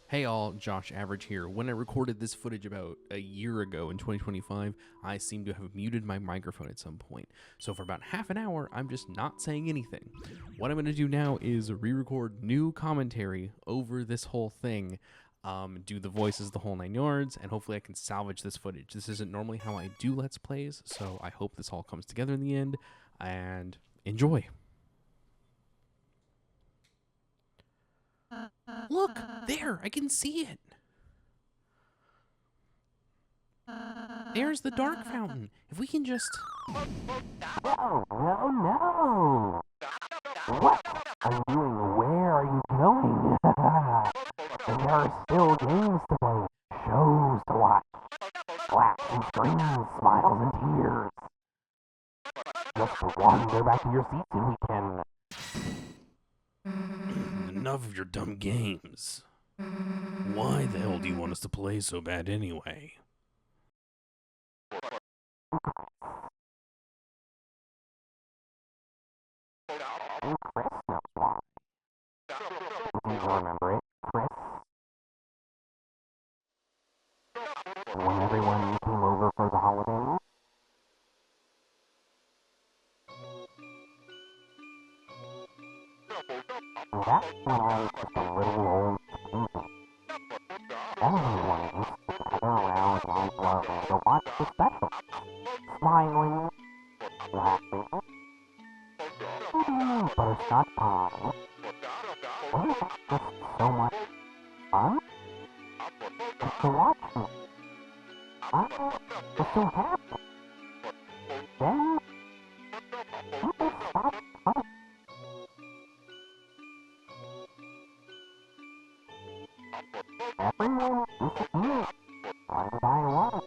Hey all, Josh Average here. When I recorded this footage about a year ago in 2025, I seem to have muted my microphone at some point. So for about half an hour, I'm just not saying anything. What I'm going to do now is re-record new commentary over this whole thing, do the voices the whole 9 yards, and hopefully I can salvage this footage. This isn't normally how I do Let's Plays, so I hope this all comes together in the end, and enjoy. Look, there, I can see it. There's the dark fountain. If we can just... No, no, no! What are you doing? Where are you going? And there are still games to play, shows to watch, laughs and screams, smiles and tears. Just wander back to your seats and we can... Enough of your dumb games. Why the hell do you want us to play so bad anyway? And Chris knows why. Do you remember it, Chris? When everyone came over for the holidays? That's when I was just a little old baby. Everyone used to gather around my brother to watch the special, smiling, laughing. Butterscotch pie. Wasn't that just so much fun? Just to watch me. I was so happy. Then, people stopped fighting. Everyone disappeared, one by one.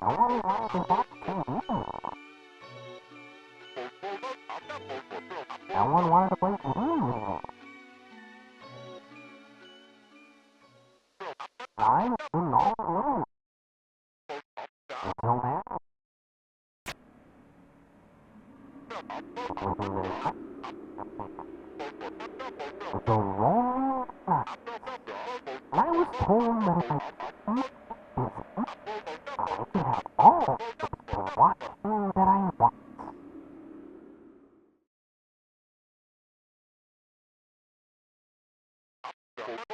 No one wanted to watch TV anymore. No one wanted to play games anymore. I've been all alone. Until now. The wrong night. And I was told that if I keep busy, I could have all the people watching that I want.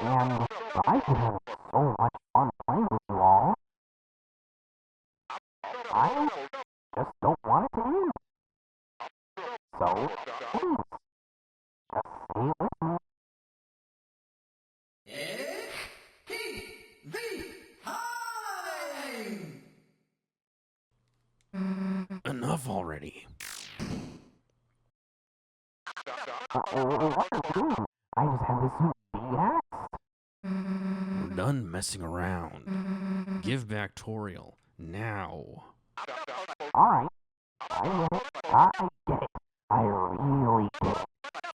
And I could have so much fun playing with you all. I just don't want it to end. So, please, just stay with me. Enough already. What are you doing? I just had this big axe. We're done messing around. Give back Toriel. Now. Alright, I get it. I get it. I really get it.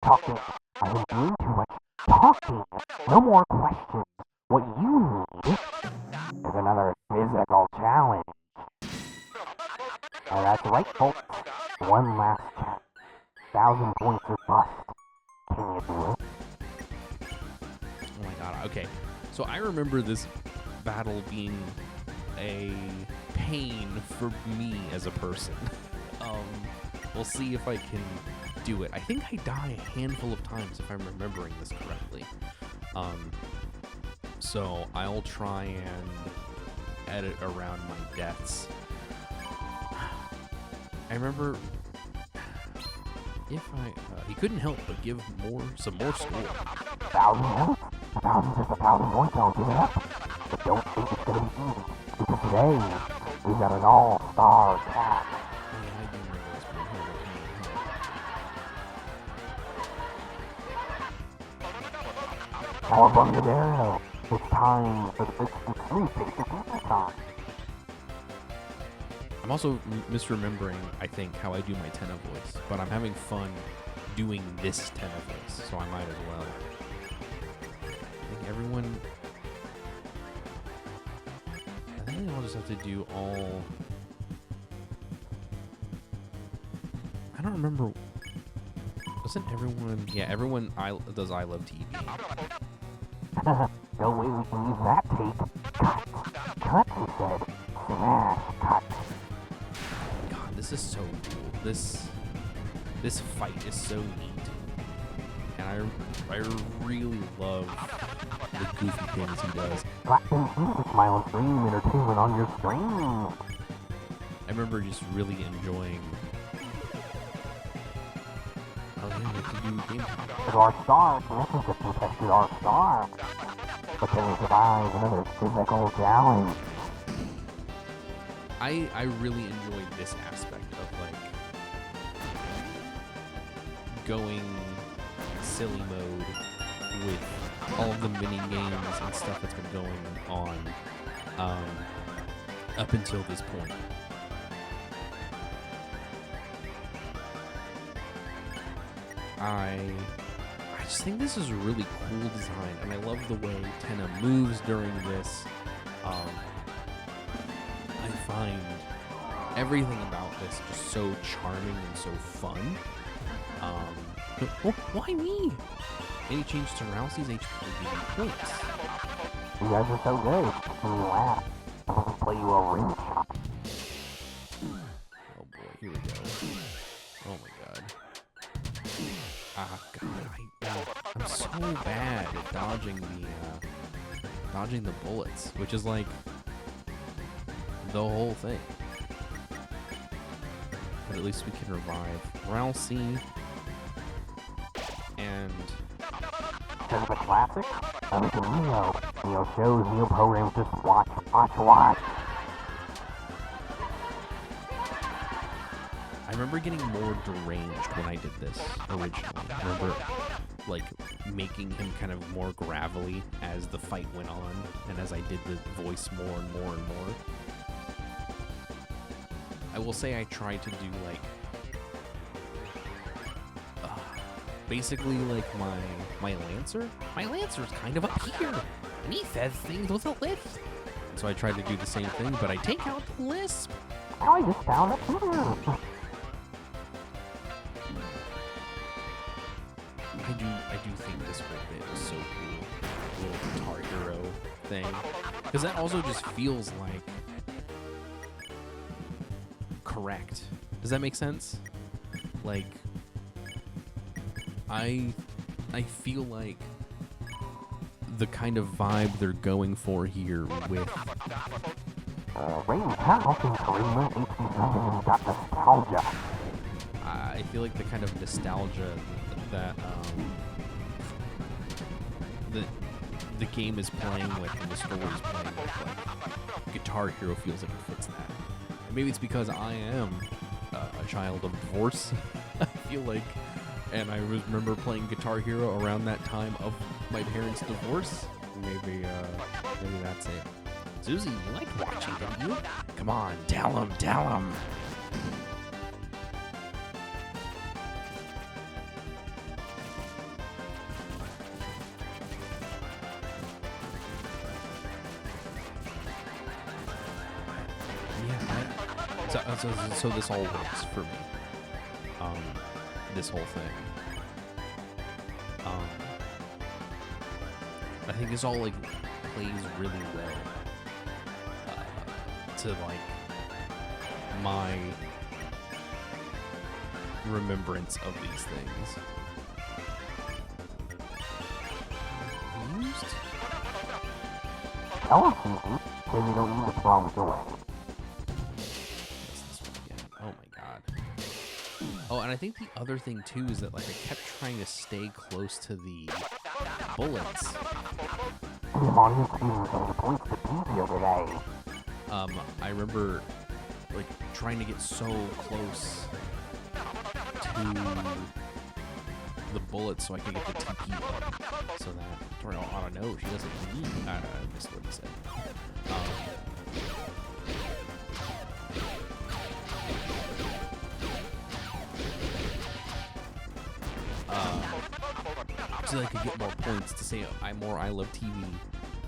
Talking. I've been doing too much talking. No more questions. What you need is another physical challenge. And that's right, folks. One last chat. 1,000 points or bust. Can you do it? Oh my god, okay. So I remember this battle being a pain for me as a person. We'll see if I can do it. I think I die a handful of times if I'm remembering this correctly. So I'll try and edit around my deaths. I remember if he couldn't help but give some more score. 1,000 points? 1,000's just 1,000 points, I'll give it up. But don't think it's gonna be easy. Because today, we've got an all-star cast. California Daryl, it's time for the basic time. I'm also misremembering, I think, how I do my Tenna voice, but I'm having fun doing this Tenna voice, so I might as well. I think I'll just have to do all... I don't remember Wasn't everyone? Yeah, everyone does I Love TV. No way we can use that tape. Cut. Cut, he said. Smash. Cut. God, this is so cool. This fight is so neat, and I really love the goofy things he does. Black and blue, smile and scream, entertainment on your screen. I remember just really enjoying. Oh yeah, we have to do game time. But our star connected to protected our star. But then we survive another physical challenge. I really enjoyed this aspect of like going silly mode with all of the mini games and stuff that's been going on up until this point. I just think this is a really cool design, and I love the way Tenna moves during this. I find everything about this just so charming and so fun. Why me? Any change to Rousey's HP will give you points. You guys are so good. When you laugh, I'm gonna play you a rim shot. Oh boy, here we go. Oh my god. Ah, God, I'm so bad at dodging the bullets, which is like the whole thing. But at least we can revive Rousey. And Instead of a classic, I'm into Neo. Neo shows, Neo programs, just watch, watch, watch. I remember getting more deranged when I did this originally. I remember like making him kind of more gravelly as the fight went on, and as I did the voice more and more and more. I will say I tried to do like basically like my Lancer. My Lancer's kind of up here, and he says things with a lisp. So I tried to do the same thing, but I take out the lisp. Now I just found it here. I do think this whole bit was so cool. Little Guitar Hero thing. Because that also just feels like correct. Does that make sense? Like I feel like the kind of vibe they're going for here with Rain House in Korea, HD7 got nostalgia. I feel like the kind of nostalgia that the game is playing with and the story is playing with, like Guitar Hero feels like it fits that. And maybe it's because I am a child of divorce. I feel like, and I remember playing Guitar Hero around that time of my parents' divorce. Maybe that's it. Susie, you liked watching, didn't you? Come on, tell him, tell him. So this all works for me. This whole thing. I think this all like plays really well to like my remembrance of these things. Used? Tell us, Susie, so you don't need what's wrong with your way. Oh my god. Oh, and I think the other thing too is that like I kept trying to stay close to the bullets. The audience feels the points to easier today. I remember like trying to get so close to the bullets so I could get the TP up, so that I don't know, she doesn't need. I missed what he said. So that I could get more points to say I love TV.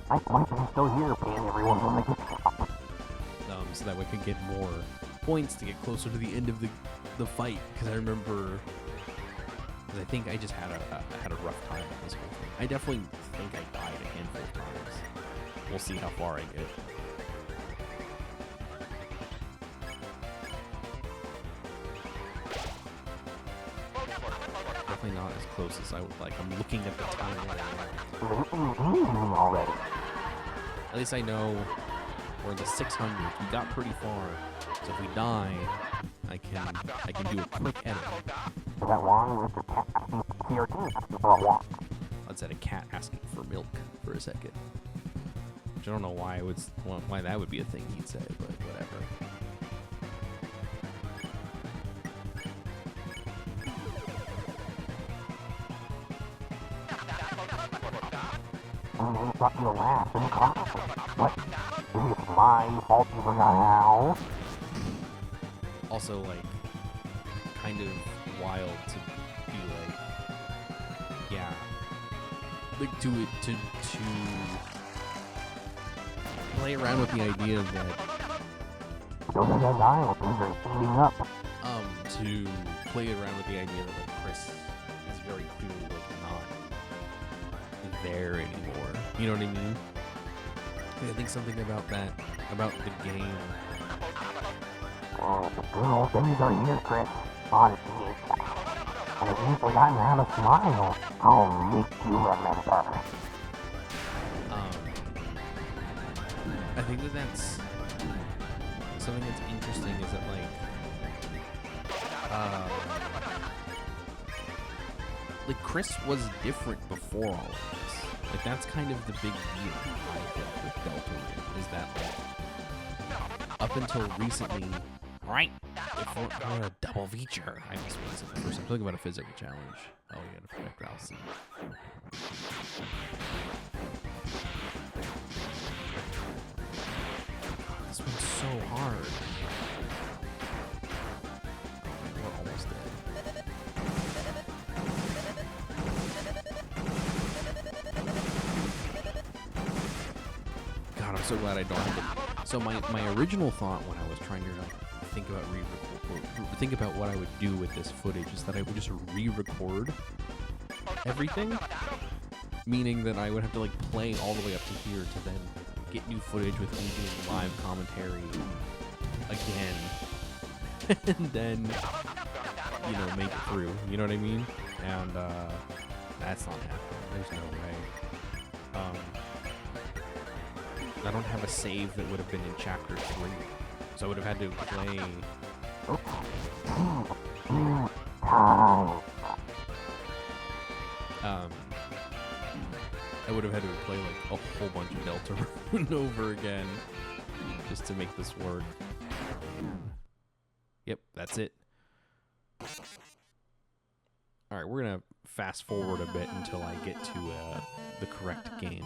My points are still here, paying everyone when they get up. So that we could get more points to get closer to the end of the fight. Because I remember, as I I think I just had a rough time with this whole thing. I definitely think I died a handful of times. We'll see how far I get. Definitely not as close as I would like. I'm looking at the time right now. Already. At least I know we're in the 600s. We got pretty far. So if we die, I can do a quick edit. Is that wrong with the cat asking for a walk? Let's add a cat asking for milk for a second. Which I don't know why why that would be a thing he'd say, but whatever. And then thought you laughed in class. What? Maybe it's my fault you forgot how? Also, like, kind of wild to be like, yeah, like to play around with the idea that Those are the dial, things are speeding up. to play around with the idea that like Chris is very clearly like not there anymore. You know what I mean? I think something about that, about the game. Oh, the good old days are here, Chris. Honestly. And if you've forgotten how to smile, I'll make you remember. I think that's something that's interesting is that like Chris was different before all of this. Like that's kind of the big deal I think with Deltarune is that like up until recently, right? If we're a double feature, I just want to say that first. I'm talking about a physical challenge. Oh, we got a projectile scene. This one's so hard. We're almost dead. God, I'm so glad I don't have to. So my original thought when I was trying to like think about what I would do with this footage is that I would just re-record everything, meaning that I would have to like play all the way up to here to then get new footage with me doing live commentary again, and then make it through. You know what I mean? And that's not happening. There's no way. I don't have a save that would have been in chapter 3, so I would have had to play. I would have had to play like a whole bunch of Deltarune over again just to make this work. Yep, that's it. Alright, we're gonna fast forward a bit until I get to the correct game.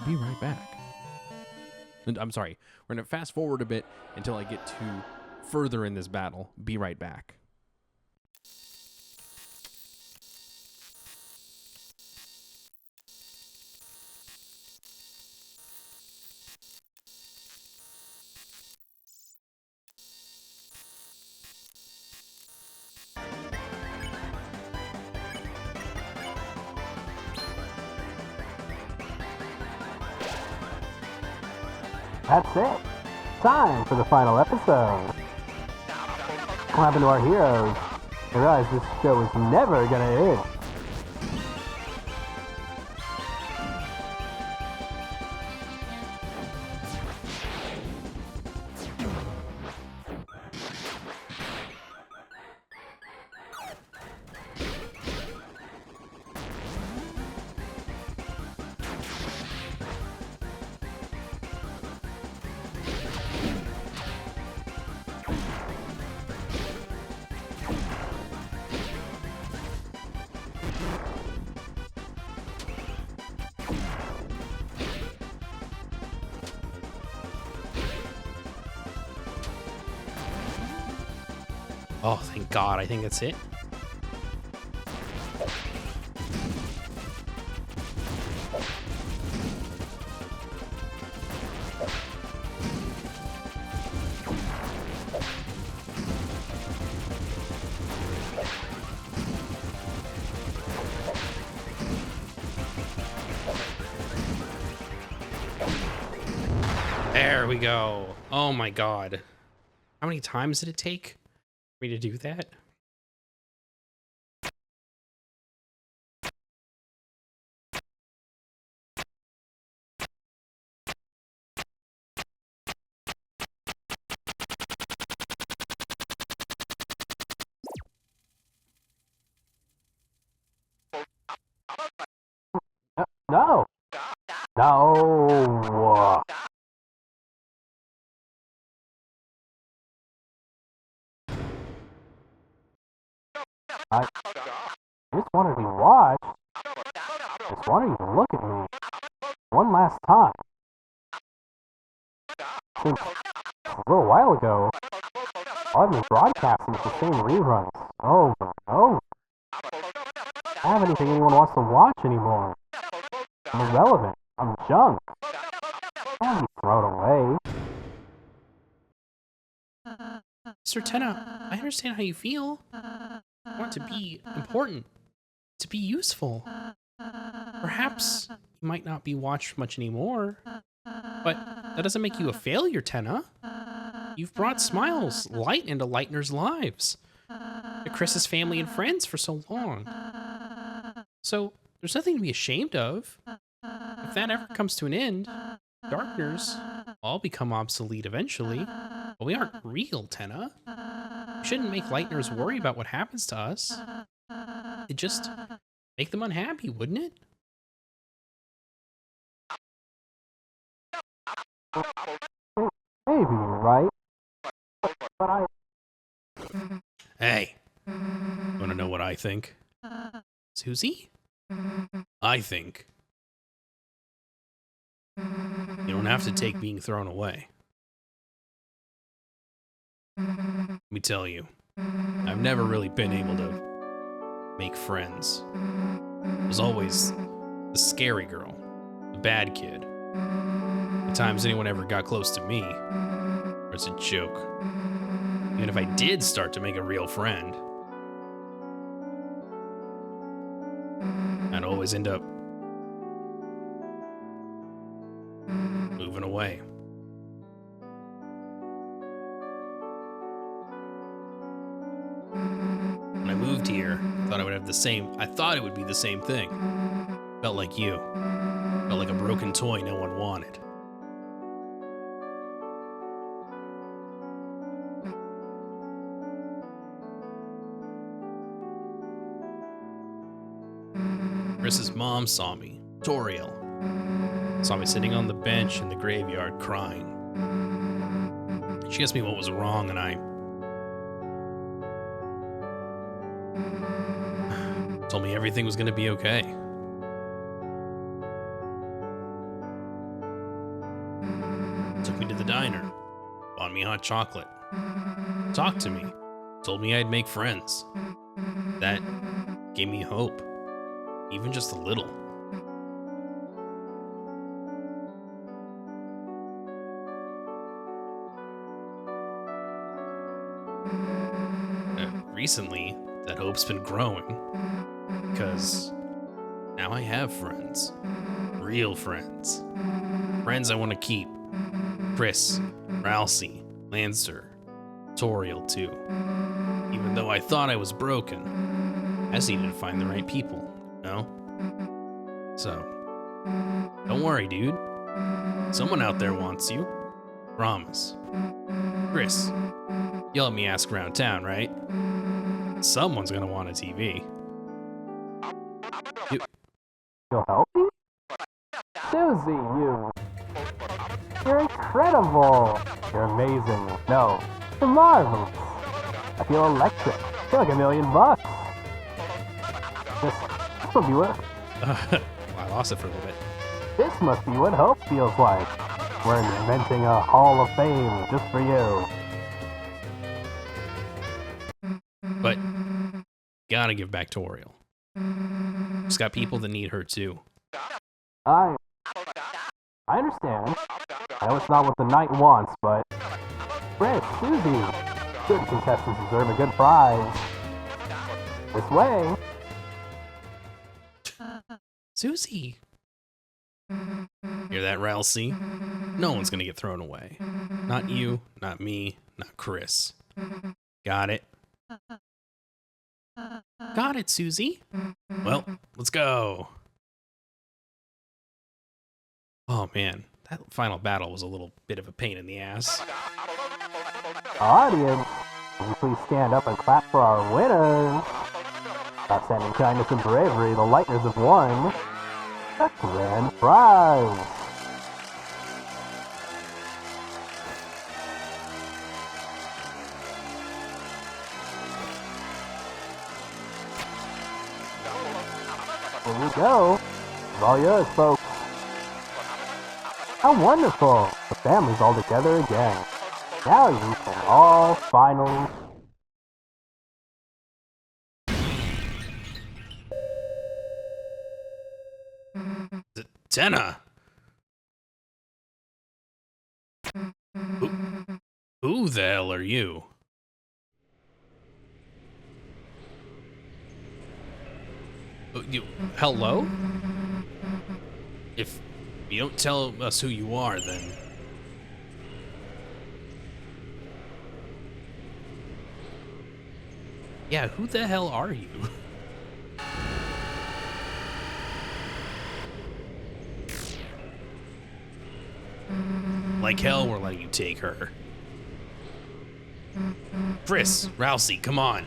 Be right back. I'm sorry, we're gonna fast forward a bit until I get to further in this battle. Be right back. That's it. Time for the final episode. What happened to our heroes? I realize this show is never gonna end. Oh, thank God. I think that's it. There we go. Oh my god. How many times did it take for me to do that? No. No. I just wanted to be watched. Just wanted you to look at me one last time. Since a little while ago, I've been broadcasting the same reruns over and over. I don't have anything anyone wants to watch anymore. I'm irrelevant. I'm junk. I can't be thrown away. Sir Tenna, I understand how you feel. I want to be important, to be useful. Perhaps you might not be watched much anymore, but that doesn't make you a failure, Tenna. You've brought smiles, light into Lightner's lives, to Chris's family and friends for so long. So there's nothing to be ashamed of. If that ever comes to an end, Darkners all become obsolete eventually, but we aren't real, Tenna. We shouldn't make Lightners worry about what happens to us. It'd just make them unhappy, wouldn't it? Maybe you're right. But I... Hey, wanna know what I think? Susie? I think you don't have to take being thrown away. Let me tell you, I've never really been able to make friends. I was always the scary girl, the bad kid. The times anyone ever got close to me, it's a joke. Even if I did start to make a real friend, I'd always end up moving away. When I moved here, I thought it would be the same thing. Felt like you. Felt like a broken toy no one wanted. Chris's mom saw me, Toriel. Saw me sitting on the bench in the graveyard crying. She asked me what was wrong, and I told me everything was going to be okay. Took me to the diner, bought me hot chocolate, talked to me, told me I'd make friends. That gave me hope, even just a little. Recently, that hope's been growing, because now I have friends. Real friends. Friends I want to keep. Chris, Ralsei, Lancer, Toriel too. Even though I thought I was broken, I just needed to find the right people, you know? So, don't worry, dude. Someone out there wants you. Promise. Chris, you'll let me ask around town, right? Someone's gonna want a TV. You'll help me? Susie, you're incredible. You're amazing. No, you're marvelous. I feel electric. I feel like $1,000,000. This must be what... I lost it for a little bit. This must be what hope feels like. We're inventing a Hall of Fame just for you. But gotta give back to Oriel. She's got people that need her too. I understand. I know it's not what the knight wants, but... Chris, Susie, good contestants deserve a good prize. This way. Susie, Hear that, Ralsei? No one's gonna get thrown away. Not you, not me, not Chris. Got it? Got it, Susie. Well, let's go. Oh man, that final battle was a little bit of a pain in the ass. Audience, will you please stand up and clap for our winners? Outstanding kindness and bravery, the Lightners have won the grand prize. Here you go. It's all yours, folks. How wonderful! The family's all together again. Now you can all finally... Tenna! Who the hell are you? Hello? If you don't tell us who you are, then... Yeah, who the hell are you? Like hell, we're letting you take her. Chris, Ralsei, come on.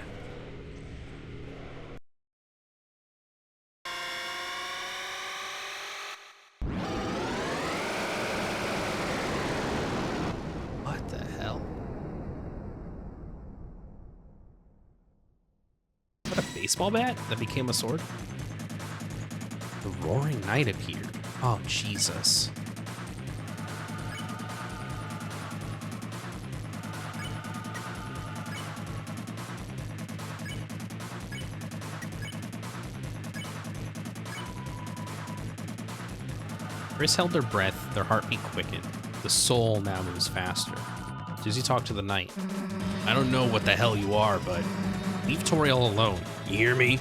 What the hell? What, a baseball bat that became a sword? The Roaring Knight appeared. Oh, Jesus. Chris held their breath, their heartbeat quickened. The soul now moves faster. Susie talked to the knight. I don't know what the hell you are, but leave Toriel alone. You hear me?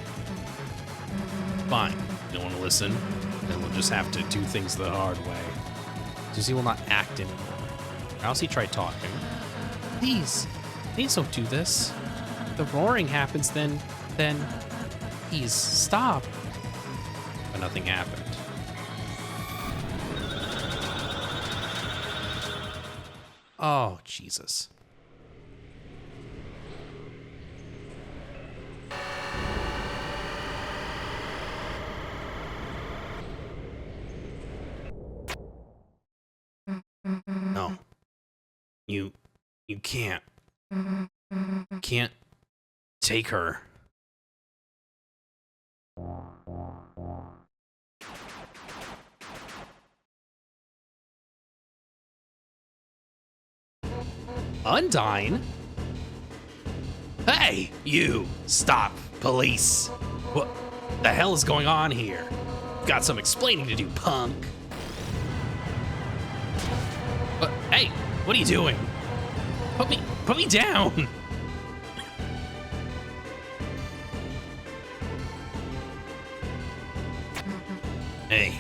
Fine. You don't want to listen? Then we'll just have to do things the hard way. Susie will not act anymore. Ralsei tried talking. Please don't do this. If the roaring happens, then, please stop. But nothing happened. Oh, Jesus. No. You can't. Can't take her. Undyne? Hey, you! Stop, police! What the hell is going on here? Got some explaining to do, punk. Hey, what are you doing? Put me down! Hey.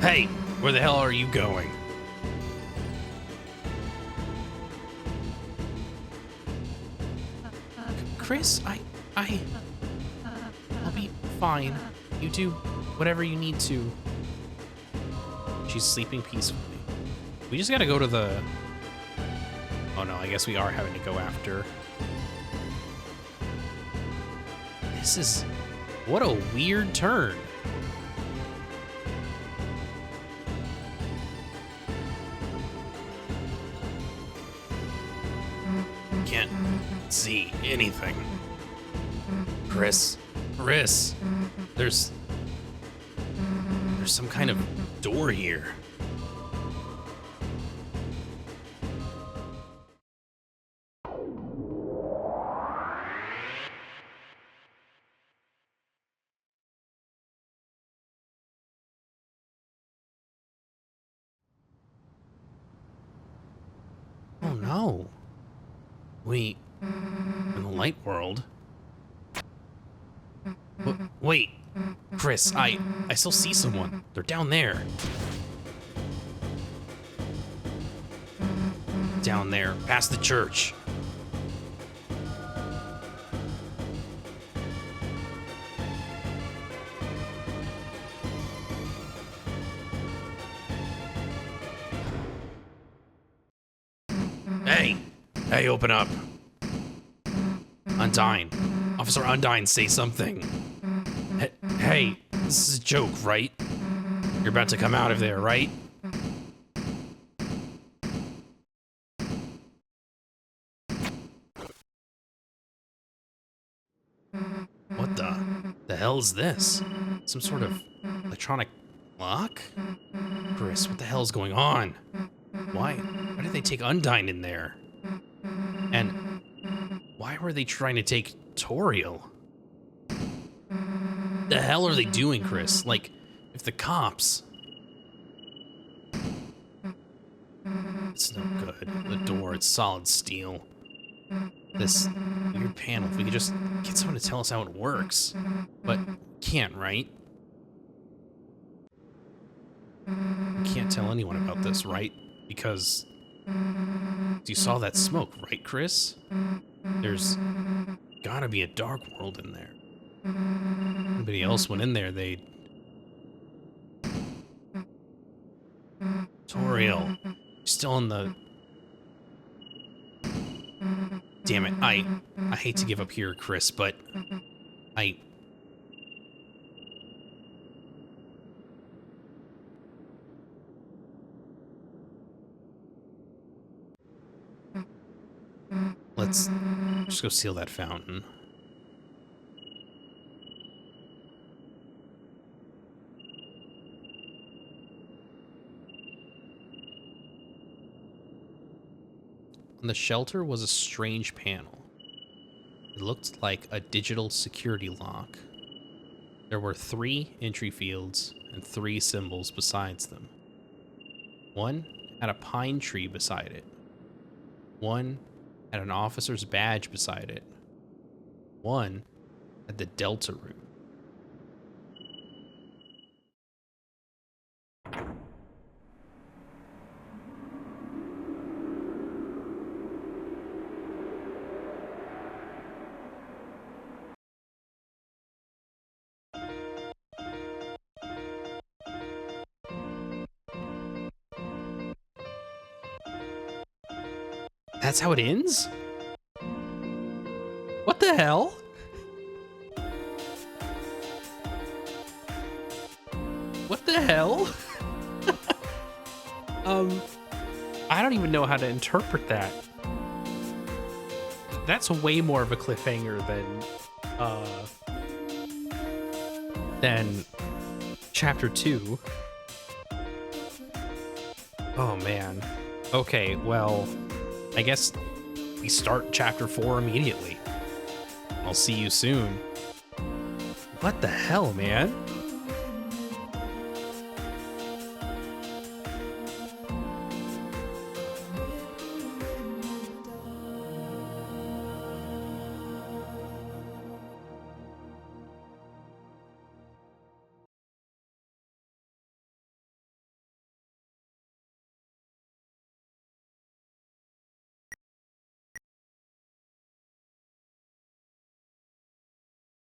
Hey, where the hell are you going? Chris, I'll be fine. You do whatever you need to. She's sleeping peacefully. We just gotta go to the... Oh no, I guess we are having to go after... This is... What a weird turn. Can't see anything. Chris, there's some kind of door here. Oh no. We in the light world. Wait, Chris, I still see someone. They're down there. Down there, past the church. Hey, open up. Undyne. Officer Undyne, say something. Hey, this is a joke, right? You're about to come out of there, right? What the hell is this? Some sort of electronic lock? Chris, what the hell is going on? Why did they take Undyne in there? And why were they trying to take Toriel? The hell are they doing, Chris? Like, if the cops... It's no good. The door, it's solid steel. This weird panel, if we could just get someone to tell us how it works. But can't, right? We can't tell anyone about this, right? Because you saw that smoke, right, Chris? There's gotta be a dark world in there. Anybody else went in there, they'd... Toriel, you're still in the... Damn it, I hate to give up here, Chris, but let's just go seal that fountain. On the shelter was a strange panel. It looked like a digital security lock. There were 3 entry fields and 3 symbols besides them. One had a pine tree beside it. One had an officer's badge beside it. One had the Deltarune. That's how it ends? What the hell? What the hell? I don't even know how to interpret that. That's way more of a cliffhanger than chapter 2. Oh man. Okay, well, I guess we start chapter 4 immediately. I'll see you soon. What the hell, man?